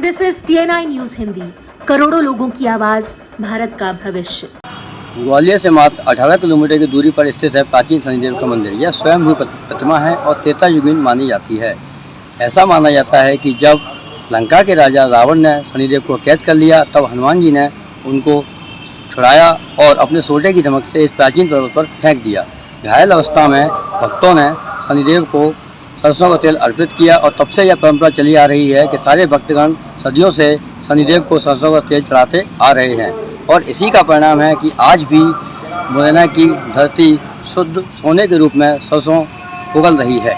This is TNI news Hindi, करोड़ों लोगों की आवाज, भारत का भविष्य। ग्वालियर से मात्र 18 किलोमीटर की दूरी पर स्थित है प्राचीन शनिदेव का मंदिर। यह स्वयंभू प्रतिमा है और त्रेता युगीन मानी जाती है। ऐसा माना जाता है कि जब लंका के राजा रावण ने शनिदेव को कैद कर लिया, तब हनुमान जी ने उनको छुड़ाया और अपने सोटे की धमक से इस प्राचीन पर्वत पर फेंक दिया। घायल अवस्था में भक्तों ने शनिदेव को सरसों का तेल अर्पित किया और तब से यह परंपरा चली आ रही है कि सारे भक्तगण सदियों से शनिदेव को सरसों का तेल चढ़ाते आ रहे हैं और इसी का परिणाम है कि आज भी मुरैना की धरती शुद्ध सोने के रूप में सरसों उगल रही है।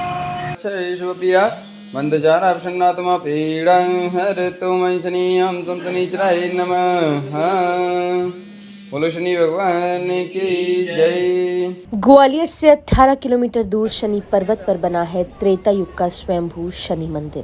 मंदचारा प्रसन्नात्मा पीड़ं हरतु मंशनीयं संतनीचराय नमः। बोलो शनि भगवान की जय। ग्वालियर से 18 किलोमीटर दूर शनि पर्वत पर बना है त्रेता युग का स्वयंभू शनि मंदिर।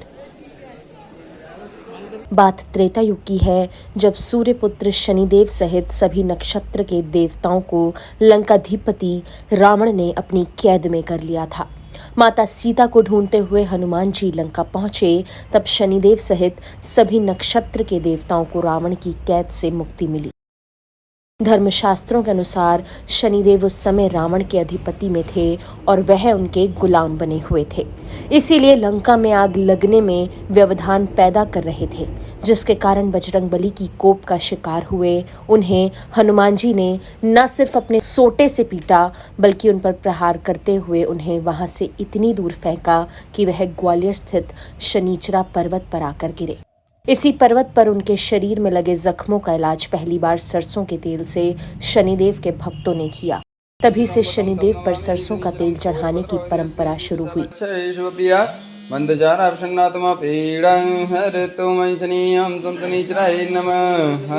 बात त्रेता युग की है, जब सूर्यपुत्र शनिदेव सहित सभी नक्षत्र के देवताओं को लंकाधिपति रावण ने अपनी कैद में कर लिया था। माता सीता को ढूंढते हुए हनुमान जी लंका पहुंचे, तब शनिदेव सहित सभी नक्षत्र के देवताओं को रावण की कैद से मुक्ति मिली। धर्मशास्त्रों के अनुसार शनिदेव उस समय रावण के अधिपति में थे और वह उनके गुलाम बने हुए थे, इसीलिए लंका में आग लगने में व्यवधान पैदा कर रहे थे, जिसके कारण बजरंगबली की कोप का शिकार हुए। उन्हें हनुमान जी ने न सिर्फ अपने सोटे से पीटा, बल्कि उन पर प्रहार करते हुए उन्हें वहां से इतनी दूर फेंका कि वह ग्वालियर स्थित शनिचरा पर्वत पर आकर गिरे। इसी पर्वत पर उनके शरीर में लगे जख्मों का इलाज पहली बार सरसों के तेल से शनिदेव के भक्तों ने किया। तभी से शनिदेव पर सरसों का तेल चढ़ाने की परंपरा शुरू हुई। मंदचारा प्रसन्नात्मा पीड़ं हरतु मंशनीयं संतनीचराय नमः।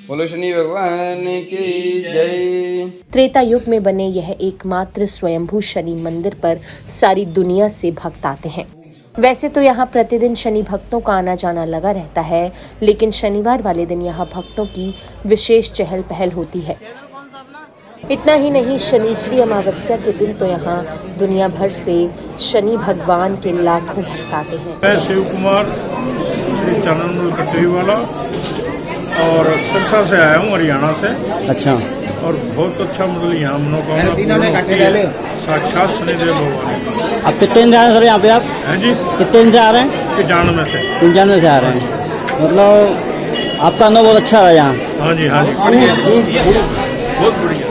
बोलो शनि भगवान की जय। त्रेता युग में बने यह एकमात्र स्वयंभू शनि मंदिर पर सारी दुनिया से भक्त आते हैं। वैसे तो यहाँ प्रतिदिन शनि भक्तों का आना जाना लगा रहता है, लेकिन शनिवार वाले दिन यहाँ भक्तों की विशेष चहल पहल होती है। इतना ही नहीं, शनिचरी अमावस्या के दिन तो यहाँ दुनिया भर से शनि भगवान के लाखों भक्त आते हैं। मैं शिव कुमार श्री चानन कटरी वाला और सिरसा से आया हूँ, हरियाणा से। अच्छा। और बहुत अच्छा मतलब यहाँ मनोकामना साक्षात शनिदेव भगवान। आप कितने दिन जा रहे हैं सर यहाँ पे? आप हैं जी? कितने दिन से आ रहे हैं? 95 से। 95 से आ रहे हैं, मतलब आपका अनुभव बहुत अच्छा रहा यहाँ? हाँ जी, हाँ जी, बढ़िया, बहुत बढ़िया।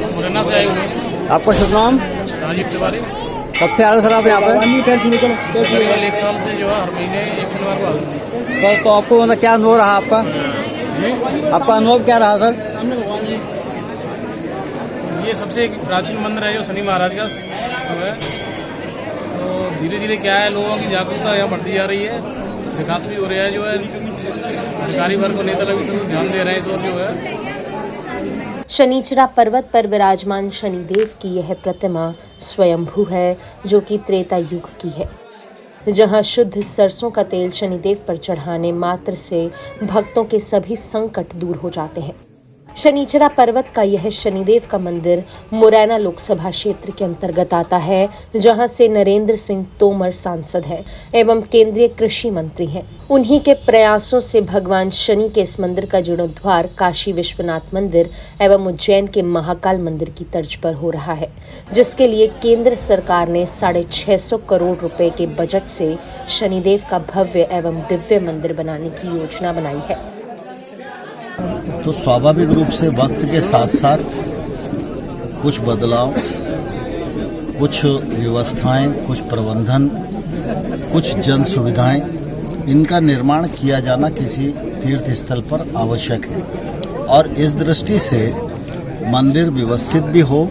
मुरैना से आए हुए। आपका शुभ नाम? राजीव तिवारी। कब से आ रहे सर आप यहाँ पे? 1 साल से जो है हर महीने एक शनिवार को आते। तो आपको मतलब क्या अनुभव रहा आपका? आपका अनुभव क्या रहा सर? ये सबसे प्राचीन मंदिर है जो शनि महाराज का है। तो धीरे धीरे क्या है, लोगों की जागरूकता यहाँ बढ़ती जा रही है, विकास भी हो रहा है। जो है अधिकारी वर्ग को नेता लोग भी सब ध्यान दे रहे हैं इस ओर। जो है शनिचरा पर्वत पर विराजमान शनिदेव की यह प्रतिमा स्वयंभू है, जो कि त्रेता युग की है, जहां शुद्ध सरसों का तेल शनिदेव पर चढ़ाने मात्र से भक्तों के सभी संकट दूर हो जाते हैं। शनिचरा पर्वत का यह शनिदेव का मंदिर मुरैना लोकसभा क्षेत्र के अंतर्गत आता है, जहां से नरेंद्र सिंह तोमर सांसद हैं एवं केंद्रीय कृषि मंत्री हैं। उन्हीं के प्रयासों से भगवान शनि के इस मंदिर का जीर्णोद्धार काशी विश्वनाथ मंदिर एवं उज्जैन के महाकाल मंदिर की तर्ज पर हो रहा है, जिसके लिए केंद्र सरकार ने 650 करोड़ रुपए के बजट से शनिदेव का भव्य एवं दिव्य मंदिर बनाने की योजना बनाई है। तो स्वाभाविक रूप से वक्त के साथ साथ कुछ बदलाव, कुछ व्यवस्थाएं, कुछ प्रबंधन, कुछ जन सुविधाएं, इनका निर्माण किया जाना किसी तीर्थ स्थल पर आवश्यक है। और इस दृष्टि से मंदिर व्यवस्थित भी हो,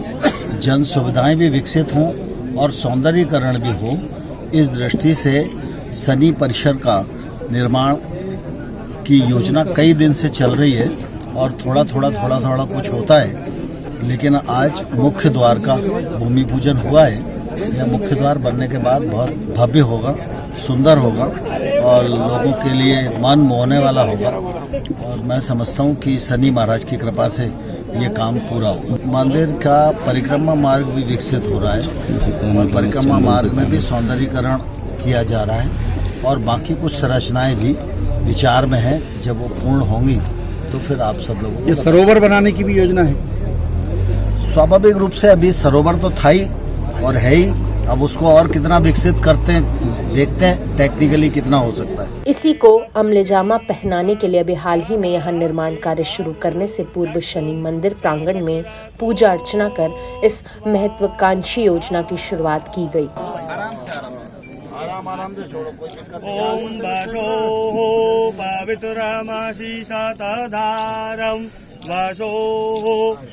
जन सुविधाएं भी विकसित हों और सौंदर्यीकरण भी हो, इस दृष्टि से शनि परिसर का निर्माण की योजना कई दिन से चल रही है और थोड़ा थोड़ा कुछ होता है। लेकिन आज मुख्य द्वार का भूमि पूजन हुआ है। यह मुख्य द्वार बनने के बाद बहुत भव्य होगा, सुंदर होगा और लोगों के लिए मन मोहने वाला होगा। और मैं समझता हूँ कि शनि महाराज की कृपा से ये काम पूरा हो। मंदिर का परिक्रमा मार्ग भी विकसित हो रहा है और परिक्रमा मार्ग में भी सौंदर्यीकरण किया जा रहा है और बाकी कुछ संरचनाएं भी विचार में हैं। जब वो पूर्ण होंगी तो फिर आप सब लोगों ये को सरोवर बनाने की भी योजना है। स्वाभाविक रूप से अभी सरोवर तो था ही और है ही, अब उसको और कितना विकसित करते हैं, देखते हैं टेक्निकली कितना हो सकता है। इसी को अमलेजामा पहनाने के लिए अभी हाल ही में यहाँ निर्माण कार्य शुरू करने से पूर्व शनि मंदिर प्रांगण में पूजा अर्चना कर इस महत्वाकांक्षी योजना की शुरुआत की गई। ओम वासो पवित्रमाशीषातधारं वासो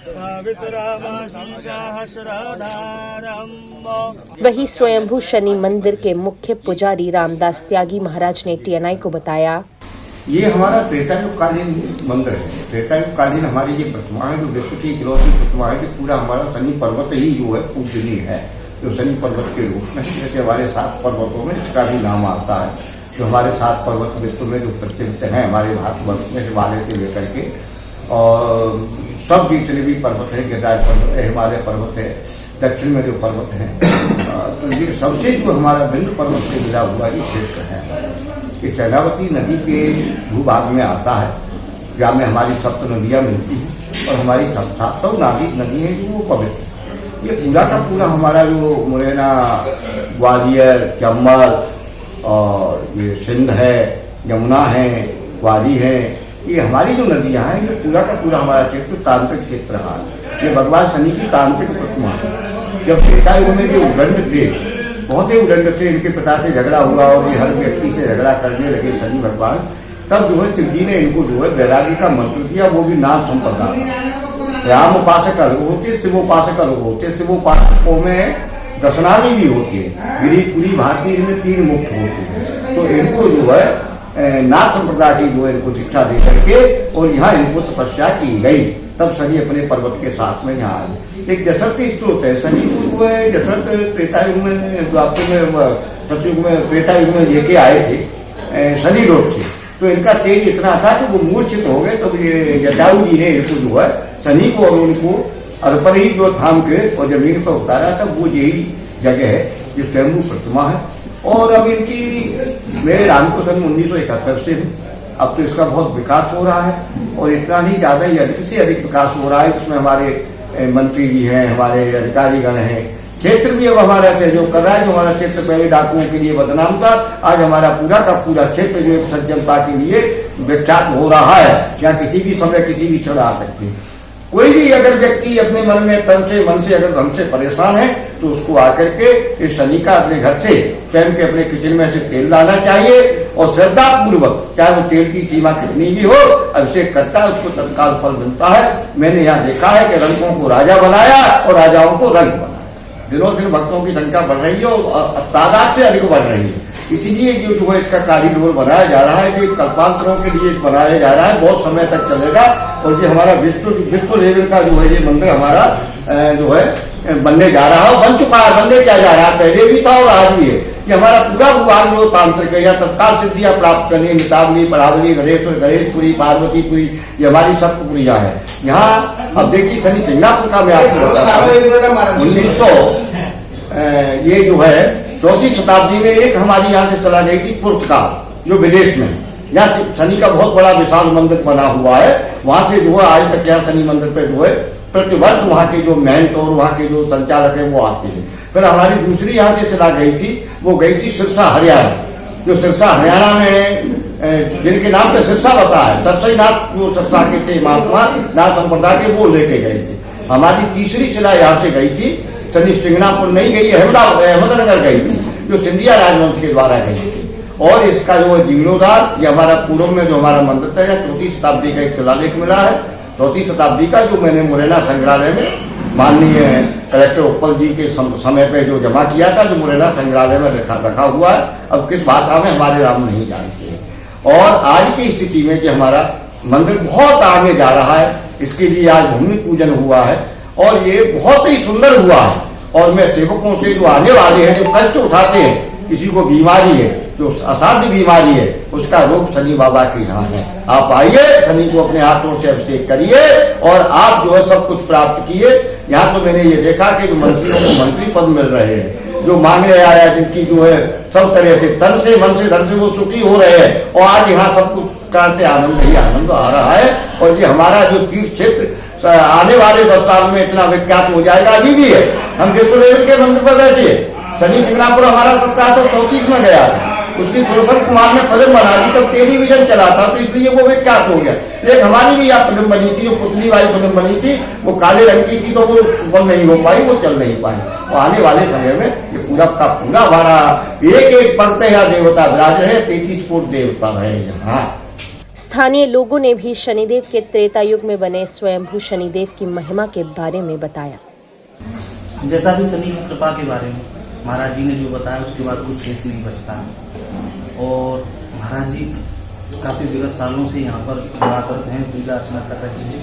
पवित्रमाशीषहस्रधारं। वही स्वयंभू शनि मंदिर के मुख्य पुजारी रामदास त्यागी महाराज ने TNI को बताया, ये हमारा त्रेतायुगकालीन मंदिर है। त्रेतायुगकालीन हमारी ये प्रतिमा है, जो विश्व की इकलौती प्रतिमा है कि पूरा हमारा शनि पर्वत ही जो है पूजनीय है, जो शनि पर्वत के रूप में, जैसे हमारे 7 पर्वतों में इसका भी नाम आता है। जो हमारे 7 पर्वत विश्व में जो प्रचलित हैं हमारे भारतवर्ष में, हिमालय से लेकर के और सब जितने भी पर्वत है, गिरराज पर्वत है, हिमालय पर्वत है, दक्षिण में जो पर्वत है, तो ये सबसे जो हमारा विंध्य पर्वत से मिला हुआ ये क्षेत्र है। ये चैलावती नदी के भूभाग में आता है, जहाँ में हमारी 7 नदियाँ मिलती हैं और हमारी 7 नदी है जो वो पवित्र। ये पूरा का पूरा हमारा जो मुरैना, ग्वालियर, चंबल और ये सिंध है, यमुना है, ग्वाली है, ये हमारी जो नदियाँ हैं, ये पूरा का पूरा हमारा क्षेत्र तांत्रिक क्षेत्र रहा है। ये भगवान शनि की तांत्रिक प्रतिमा है। जब त्रेतायुग में जो उदंड थे, बहुत ही उदंड थे, इनके पिता से झगड़ा हुआ और ये हर व्यक्ति से झगड़ा करने लगे शनि भगवान, तब जो है शिव जी ने इनको जो है वैरागी का मंत्र दिया, वो भी नाम संप्रदाय। राम उपासक अलग होते, शिव उपासक अलग होते। शिव उपासकों में दशनामी भी होती है, गिरी पूरी भारतीय में 3 मुख्य होते हैं। तो इनको जो है नाथ संप्रदाय की जो है इनको दीक्षा दे करके और यहाँ इनको तपस्या की गई, तब शनि अपने पर्वत के साथ में यहाँ आए। एक दशरथ स्त्रोत है, शनि को है दशरथ त्रेतायुग में, द्वापर में, सतयुग में, त्रेतायुग में लेके आए थे शनि लोक से। तो इनका तेज इतना था कि वो मूर्छित हो गए, तब ये जटायु जी ने इनको जो है शनि को और उनको अर्पण ही जो थाम के और जमीन पर उतारा, तब वो यही जगह है जो स्वयंभू प्रतिमा है। और अब इनकी मेरे राम को सन 1971 से है। अब तो इसका बहुत विकास हो रहा है और इतना नहीं ज्यादा ही अधिक से अधिक विकास हो रहा है, जिसमें हमारे मंत्री जी हैं, हमारे अधिकारीगण हैं, क्षेत्र भी अब हमारा सहयोग कर रहा है। जो हमारा क्षेत्र पहले डाकुओं के लिए बदनाम था, आज हमारा पूरा का पूरा क्षेत्र जो एक सज्जनता के लिए विख्यात हो रहा है। यहाँ किसी भी समय किसी भी क्षण आ सकते हैं। कोई भी अगर व्यक्ति अपने मन में तन से मन से अगर हमसे परेशान है तो उसको आकर के इस शनि का अपने घर से स्वयं के अपने किचन में से तेल लाना चाहिए और श्रद्धा पूर्वक, चाहे वो तेल की सीमा कितनी भी हो, अभिषेक करता है, उसको तत्काल फल मिलता है। मैंने यहाँ देखा है कि रंगों को राजा बनाया और राजाओं को रंग बनाया। दिनों दिन भक्तों की संख्या बढ़ रही है और तादाद से अधिक बढ़ रही है। इसीलिए जो है इसका कॉरिडोर बनाया जा रहा है, जो कल्पांतरों के लिए बनाया जा रहा है, बहुत समय तक चलेगा। और ये हमारा विश्व लेवल का जो है ये मंदिर हमारा जो है बनने जा रहा है, बन चुका है। बनने क्या जा रहा है, पहले भी था और आज भी है। ये हमारा पूरा विभाग जो तांत्रिक है, या तत्काल सिद्धियां प्राप्त करनी, नितावली, परावली, गणेशपुरी, पार्वतीपुरी, ये हमारी सप्तपुरिया है। यहाँ अब देखिए शनि सिंगापुर का मैं आपको बताता हूँ, 1900 ये जो है 4वीं शताब्दी में एक हमारी यहाँ से चला गई थी पुर्तगाल, जो विदेश में। यहाँ शनि का बहुत बड़ा विशाल मंदिर बना हुआ है। वहां से जो है आज तक यहाँ शनि मंदिर पे जो है प्रतिवर्ष वहाँ के जो महंत और वहाँ के जो संचालक है वो आते हैं। फिर हमारी दूसरी यहाँ से चला गई थी, वो गई थी सिरसा हरियाणा। जो सिरसा हरियाणा में जिनके नाम पे सिरसा बसा है, सरसईनाथ जो सिरसा के थे महात्मा नाथ संप्रदाय के, वो लेके गए थे। हमारी तीसरी शिला यहाँ से गई थी, शनि सिंगनापुर नहीं गई, अहमदनगर गई थी, जो सिंधिया राजवंश के द्वारा गई थी। और इसका जो जीर्णोद्धार, ये हमारा पूर्व में जो हमारा मंदिर था, 4वीं शताब्दी का एक शिलालेख मिला है। 4वीं शताब्दी का जो मैंने मुरैना संग्रहालय में माननीय कलेक्टर उत्पल जी के समय पे जो जमा किया था, जो मुरैना संग्रहालय में रखा हुआ है। अब किस भाषा में हमारे राम नहीं जानते हैं। और आज की स्थिति में कि हमारा मंदिर बहुत आगे जा रहा है, इसके लिए आज भूमि पूजन हुआ है और ये बहुत ही सुंदर हुआ है। और मैं सेवकों से जो आने वाले हैं, जो कष्ट उठाते हैं, किसी को बीमारी है, जो असाध्य बीमारी है, उसका रोग शनि बाबा के यहाँ है। आप आइए, शनि को अपने हाथों से अभिषेक करिए और आप जो है सब कुछ प्राप्त किए। यहाँ तो मैंने ये देखा कि जो मंत्रियों को मंत्री पद मिल रहे हैं, जो मांगने आया है, जिनकी जो है सब तरह से तन से मन से धन से वो सुखी हो रहे हैं। और आज यहाँ सब कुछ का से आनंद ही आनंद आ रहा है। और ये हमारा जो तीर्थ क्षेत्र आने वाले 10 साल में इतना विख्यात हो जाएगा। अभी भी है, हम विश्वदेव के मंदिर पर बैठे, शनि सिंगनापुर हमारा 1734 में गया था, उसकी गुलशन कुमार ने फिल्म बना दी, तब टेलीविजन चला था, तो इसलिए वो विख्यात हो गया। एक हमारी भी यहाँ फिल्म बनी थी, जो पुतली वाली फिल्म बनी थी, वो काले रंग की थी, तो वो सुबह नहीं हो पाई, वो चल नहीं पाई। और आने वाले समय में ये पूरा का पूरा हमारा एक एक पग पे यहाँ देवता विराज रहे, 33 कोट देवता रहे यहाँ। स्थानीय लोगों ने भी शनिदेव के त्रेता युग में बने स्वयंभू शनिदेव की महिमा के बारे में बताया। जैसा भी शनि की कृपा के बारे में महाराज जी ने जो बताया, उसके बाद कुछ शेष नहीं बचता। और महाराज जी काफ़ी विगत सालों से यहाँ पर निवासरत हैं, पूजा अर्चना कर रहे हैं।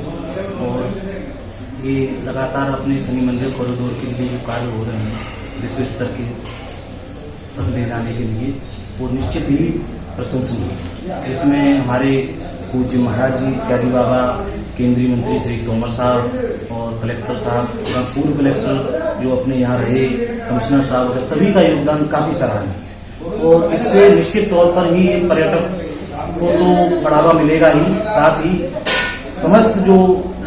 और ये लगातार अपने शनि मंदिर कॉरिडोर के लिए जो कार्य हो रहे हैं विश्व स्तर के ले जाने के लिए, वो निश्चित ही प्रशंसनीय है। इसमें हमारे पूज्य महाराज जी त्यागी बाबा, केंद्रीय मंत्री श्री तोमर साहब और कलेक्टर साहब, पूर्व कलेक्टर जो अपने यहाँ रहे, कमिश्नर साहब वगैरह, सभी का योगदान काफ़ी सराहनीय है। और इससे निश्चित तौर पर ही पर्यटक को तो बढ़ावा मिलेगा ही, साथ ही समस्त जो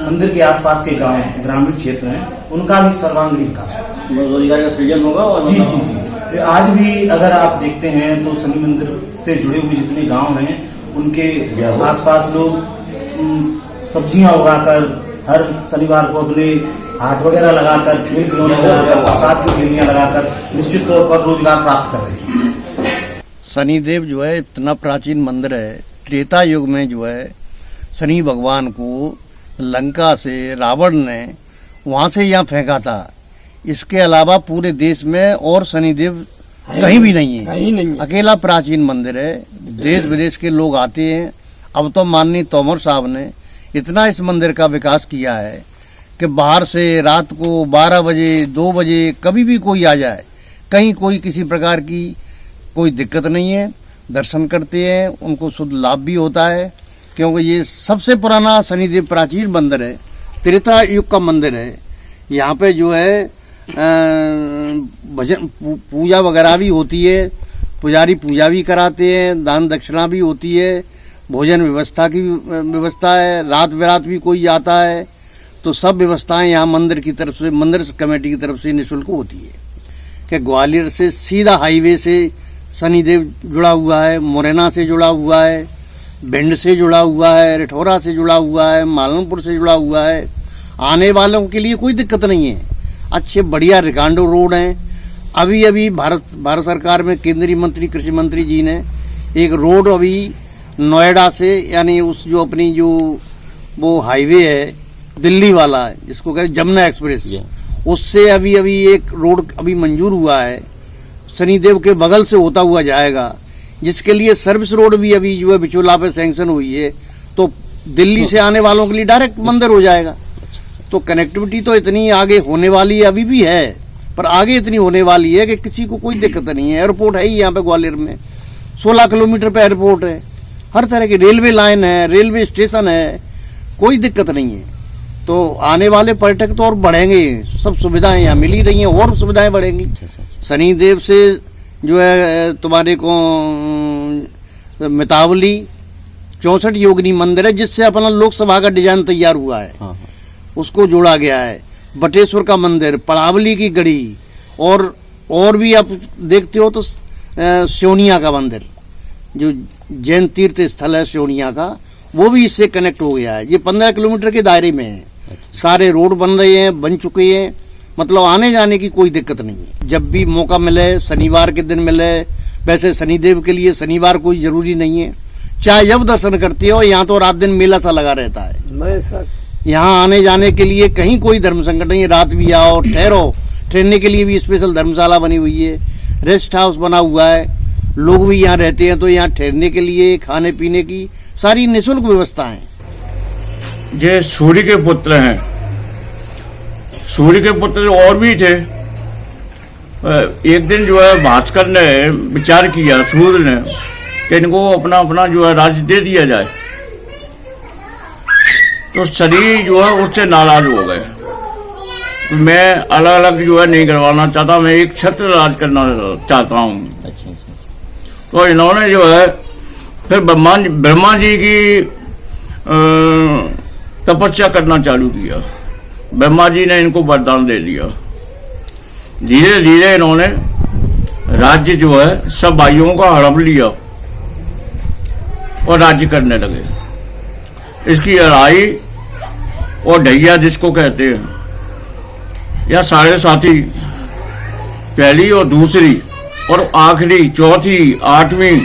मंदिर के आसपास के गांव ग्रामीण क्षेत्र हैं, उनका भी सर्वांगीण विकास होगा, रोजगार का सृजन होगा। और जी जी जी, आज भी अगर आप देखते हैं तो शनि मंदिर से जुड़े हुए जितने गांव हैं, उनके आसपास लोग सब्जियां उगाकर हर शनिवार को अपने हाट वगैरह लगाकर, खेल खिलौने लगाकर, प्रसाद की थैलियां लगाकर निश्चित तौर पर रोजगार प्राप्त कर रहे हैं। शनिदेव जो है इतना प्राचीन मंदिर है। त्रेता युग में जो है शनि भगवान को लंका से रावण ने वहां से यहाँ फेंका था। इसके अलावा पूरे देश में और शनिदेव कहीं भी नहीं है, अकेला प्राचीन मंदिर है। देश विदेश के लोग आते हैं। अब तो माननीय तोमर साहब ने इतना इस मंदिर का विकास किया है कि बाहर से रात को 12 बजे 2 बजे कभी भी कोई आ जाए, कहीं कोई किसी प्रकार की कोई दिक्कत नहीं है, दर्शन करते हैं, उनको शुद्ध लाभ भी होता है। क्योंकि ये सबसे पुराना शनिदेव प्राचीन मंदिर है, त्रेता युग का मंदिर है। यहाँ पे जो है भजन पूजा वगैरह भी होती है, पुजारी पूजा भी कराते हैं, दान दक्षिणा भी होती है, भोजन व्यवस्था की व्यवस्था है, रात बिरात भी कोई आता है, तो सब व्यवस्थाएं यहाँ मंदिर की तरफ से, मंदिर कमेटी की तरफ से निःशुल्क होती है। कि ग्वालियर से सीधा हाईवे से शनिदेव जुड़ा हुआ है, मुरैना से जुड़ा हुआ है, भिंड से जुड़ा हुआ है, रिठौरा से जुड़ा हुआ है, मालनपुर से जुड़ा हुआ है। आने वालों के लिए कोई दिक्कत नहीं है, अच्छे बढ़िया रिकांडो रोड हैं। अभी भारत सरकार में केंद्रीय मंत्री कृषि मंत्री जी ने एक रोड अभी नोएडा से, यानी उस जो अपनी जो वो हाईवे है दिल्ली वाला, जिसको कहते जमुना एक्सप्रेस, उससे अभी एक रोड अभी मंजूर हुआ है, शनिदेव के बगल से होता हुआ जाएगा, जिसके लिए सर्विस रोड भी अभी जो है बिचौला पे सैंक्शन हुई है। तो दिल्ली से आने वालों के लिए डायरेक्ट मंदिर हो जाएगा। तो कनेक्टिविटी तो इतनी आगे होने वाली है, अभी भी है, पर आगे इतनी होने वाली है कि किसी को कोई दिक्कत नहीं है। एयरपोर्ट है ही यहाँ पे ग्वालियर में, 16 किलोमीटर पे एयरपोर्ट है, हर तरह की रेलवे लाइन है, रेलवे स्टेशन है, कोई दिक्कत नहीं है। तो आने वाले पर्यटक तो और बढ़ेंगे, सब सुविधाएं यहाँ मिल ही रही हैं, और सुविधाएं बढ़ेंगी। शनिदेव से जो है तुम्हारे को मितावली 64 योगिनी मंदिर है, जिससे अपना लोकसभा का डिजाइन तैयार हुआ है, उसको जोड़ा गया है। बटेश्वर का मंदिर, पड़ावली की गढ़ी, और भी आप देखते हो तो सोनिया का मंदिर, जो जैन तीर्थ स्थल है सोनिया का, वो भी इससे कनेक्ट हो गया है। ये 15 किलोमीटर के दायरे में है। सारे रोड बन रहे हैं, बन चुके हैं, मतलब आने जाने की कोई दिक्कत नहीं है। जब भी मौका मिले, शनिवार के दिन मिले, वैसे शनिदेव के लिए शनिवार कोई जरूरी नहीं है, चाहे जब दर्शन करते हो। यहाँ तो रात दिन मेला सा लगा रहता है। यहाँ आने जाने के लिए कहीं कोई धर्म संकट नहीं है, रात भी आओ, ठहरो, ठहरने के लिए भी स्पेशल धर्मशाला बनी हुई है, रेस्ट हाउस बना हुआ है, लोग भी यहाँ रहते हैं, तो यहाँ ठहरने के लिए खाने पीने की सारी निःशुल्क व्यवस्था है। ये सूर्य के पुत्र हैं, सूर्य के पुत्र और भी थे। एक दिन जो है भास्कर ने विचार किया, सूर्य ने, कि इनको अपना अपना जो है राज्य दे दिया जाए। तो शनि जो है उससे नाराज हो गए मैं अलग अलग जो है नहीं करवाना चाहता, मैं एक छत्र राज करना चाहता हूँ। अच्छा अच्छा। तो इन्होंने जो है फिर ब्रह्मा जी की तपस्या करना चालू किया। ब्रह्मा जी ने इनको वरदान दे दिया। धीरे धीरे इन्होंने राज्य जो है सब भाइयों का हड़प लिया और राज्य करने लगे। इसकी लड़ाई और ढैया जिसको कहते हैं, या साढ़े साथी, पहली और दूसरी और आखिरी, चौथी, 8वीं,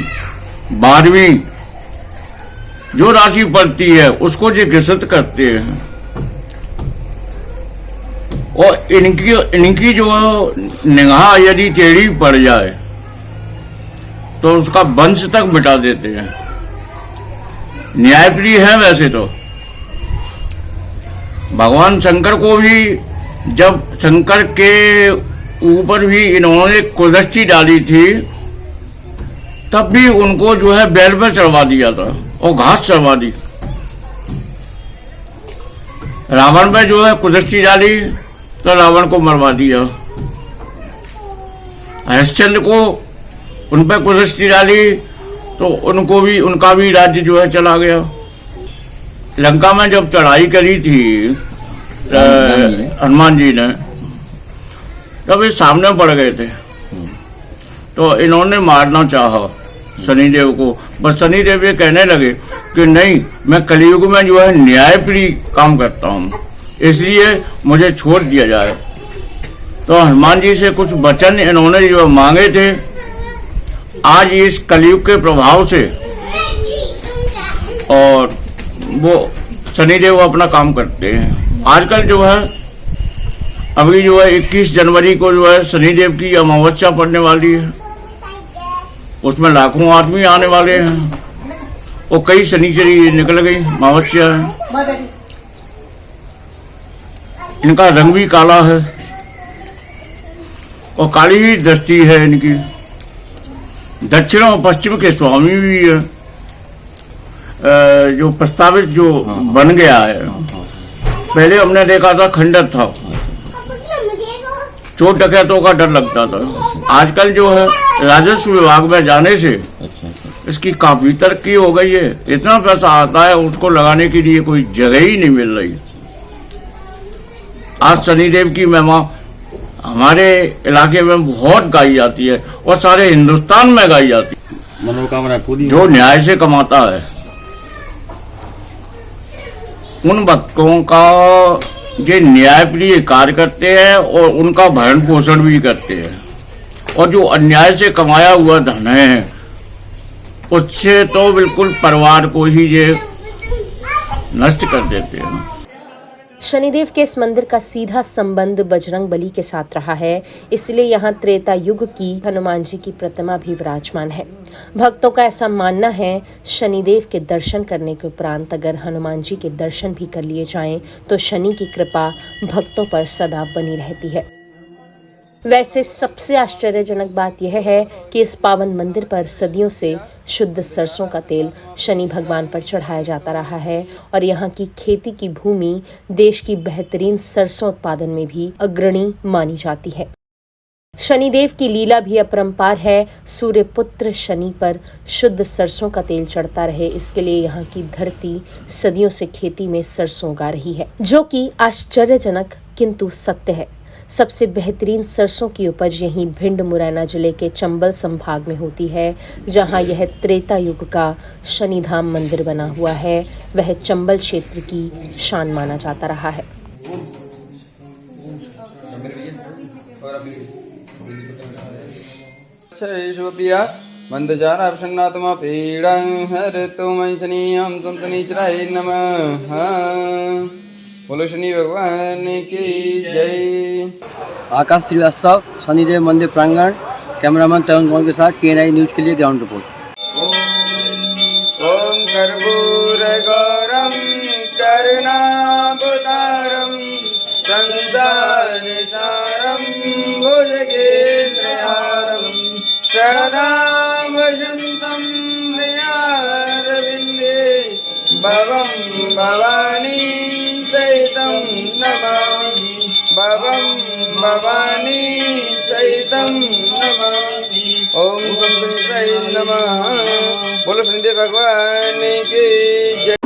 12वीं जो राशि पड़ती है उसको जो घोषित करते हैं, और इनकी जो निगाह यदि टेढ़ी पड़ जाए तो उसका वंश तक मिटा देते हैं। न्यायप्रिय है वैसे तो। भगवान शंकर को भी, जब शंकर के ऊपर भी इन्होंने कुदृष्टि डाली थी, तब भी उनको जो है बैल पर चढ़वा दिया था और घास चढ़वा दी। रावण पे जो है कुदृष्टि डाली तो रावण को मरवा दिया। हरिश्चंद्र को उन पर कुदृष्टि डाली तो उनका भी राज्य जो है चला गया। लंका में जब चढ़ाई करी थी हनुमान जी ने, तब ये सामने पड़ गए थे, तो इन्होंने मारना चाहा शनिदेव को, पर शनिदेव ये कहने लगे कि नहीं, मैं कलयुग में जो है न्यायप्रिय काम करता हूँ, इसलिए मुझे छोड़ दिया जाए। तो हनुमान जी से कुछ वचन इन्होंने जो मांगे थे। आज इस कलयुग के प्रभाव से और वो शनिदेव अपना काम करते हैं। आजकल जो है, अभी जो है 21 जनवरी को जो है शनिदेव की अमावस्या पड़ने वाली है। उसमें लाखों आदमी आने वाले हैं और कई शनिचरी निकल गई, अमावस्या है। इनका रंग भी काला है और काली ही दृष्टि है इनकी। दक्षिण और पश्चिम के स्वामी भी है। जो प्रस्तावित जो बन गया है, पहले हमने देखा था खंडर था, चोर डकैतों का डर लगता था। आजकल जो है राजस्व विभाग में जाने से इसकी काफी तरक्की हो गई है। इतना पैसा आता है, उसको लगाने के लिए कोई जगह ही नहीं मिल रही। आज शनिदेव की महिमा हमारे इलाके में बहुत गाई जाती है और सारे हिंदुस्तान में गाई जाती है। मनोकामना पूरी। जो न्याय से कमाता है उन भक्तों का ये न्यायप्रिय कार्य करते हैं और उनका भरण पोषण भी करते हैं, और जो अन्याय से कमाया हुआ धन है उससे तो बिल्कुल परिवार को ही ये नष्ट कर देते हैं। शनिदेव के इस मंदिर का सीधा संबंध बजरंग बली के साथ रहा है, इसलिए यहाँ त्रेता युग की हनुमान जी की प्रतिमा भी विराजमान है। भक्तों का ऐसा मानना है, शनिदेव के दर्शन करने के उपरांत अगर हनुमान जी के दर्शन भी कर लिए जाएं तो शनि की कृपा भक्तों पर सदा बनी रहती है। वैसे सबसे आश्चर्यजनक बात यह है कि इस पावन मंदिर पर सदियों से शुद्ध सरसों का तेल शनि भगवान पर चढ़ाया जाता रहा है और यहाँ की खेती की भूमि देश की बेहतरीन सरसों उत्पादन में भी अग्रणी मानी जाती है। शनिदेव की लीला भी अपरंपार है। सूर्य पुत्र शनि पर शुद्ध सरसों का तेल चढ़ता रहे, इसके लिए यहाँ की धरती सदियों से खेती में सरसों उगा रही है, जो कि आश्चर्यजनक किंतु सत्य है। सबसे बेहतरीन सरसों की उपज यहीं भिंड मुरैना जिले के चंबल संभाग में होती है, जहां यह त्रेता युग का शनिधाम मंदिर बना हुआ है। वह चंबल क्षेत्र की शान माना जाता रहा है। प्रिया मंदचारा प्रसन्नात्मा पीड़ं हर तुम शनियं संतनीचराय नमः। बोलो शनि भगवान की जय। आकाश श्रीवास्तव, शनिदेव मंदिर प्रांगण, कैमरामैन तरुण कुमार के साथ TNI न्यूज के लिए ग्राउंड रिपोर्ट। ओम कर्पूर गौरम करुणावतारम संसारसारम भुजगेन्द्रहारम शरदां वसन्तं हृदयारविन्दे भवं भवानी सहितं नमामि। भवं भवानी सहितं नमामि। ओम शंकराय नमः। बोलो शनिदेव भगवान की जय।